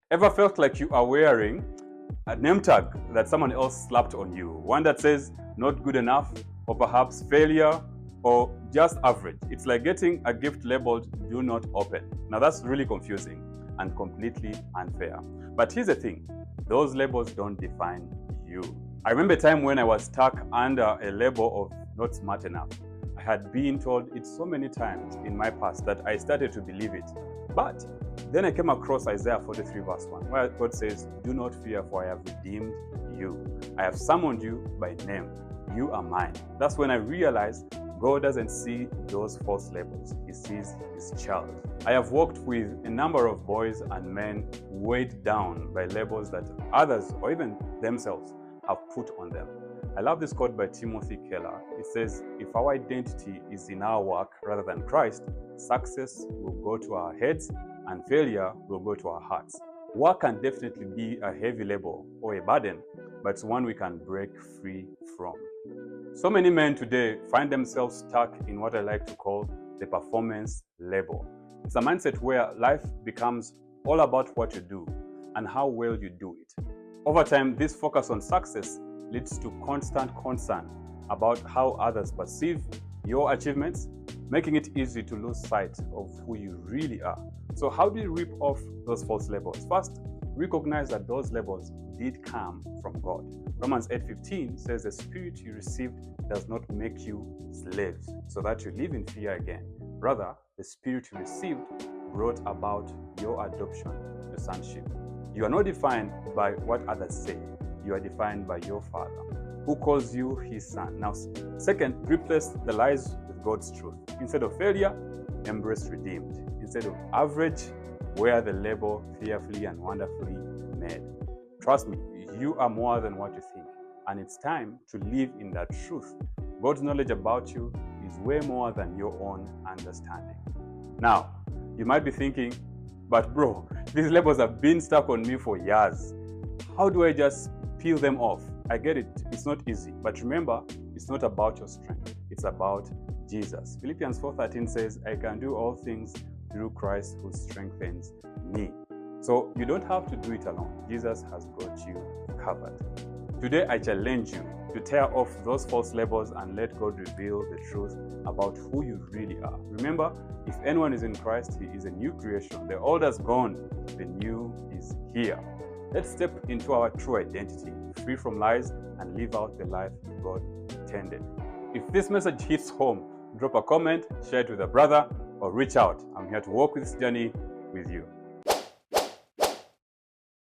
Ever felt like you are wearing a name tag that someone else slapped on you? One that says not good enough, or perhaps failure, or just average. It's like getting a gift labeled do not open. Now that's really confusing and completely unfair. But here's the thing, those labels don't define you. I remember a time when I was stuck under a label of not smart enough. I had been told it so many times in my past that I started to believe it. But then I came across Isaiah 43 verse 1, where God says, do not fear, for I have redeemed you. I have summoned you by name. You are mine. That's when I realized God doesn't see those false labels. He sees his child. I have worked with a number of boys and men weighed down by labels that others or even themselves have put on them. I love this quote by Timothy Keller. It says, if our identity is in our work rather than Christ, success will go to our heads and failure will go to our hearts. Work can definitely be a heavy label or a burden, but it's one we can break free from. So many men today find themselves stuck in what I like to call the performance label. It's a mindset where life becomes all about what you do and how well you do it. Over time, this focus on success leads to constant concern about how others perceive your achievements, making it easy to lose sight of who you really are. So how do you rip off those false labels? First, recognize that those labels did come from God. Romans 8:15 says the spirit you received does not make you slaves so that you live in fear again. Rather, the spirit you received brought about your adoption to sonship. You are not defined by what others say. You are defined by your Father, who calls you his son. Now, second, replace the lies with God's truth. Instead of failure, embrace redeemed. Instead of average, wear the label fearfully and wonderfully made. Trust me, you are more than what you think, and it's time to live in that truth. God's knowledge about you is way more than your own understanding. Now, you might be thinking, but bro, these labels have been stuck on me for years. How do I just peel them off? I get it, it's not easy, but remember, it's not about your strength, it's about Jesus. Philippians 4:13 says, I can do all things through Christ who strengthens me. So you don't have to do it alone. Jesus has got you covered. Today, I challenge you to tear off those false labels and let God reveal the truth about who you really are. Remember, if anyone is in Christ, he is a new creation. The old has gone, the new is here. Let's step into our true identity, free from lies, and live out the life God intended. If this message hits home, drop a comment, share it with a brother, or reach out. I'm here to walk this journey with you.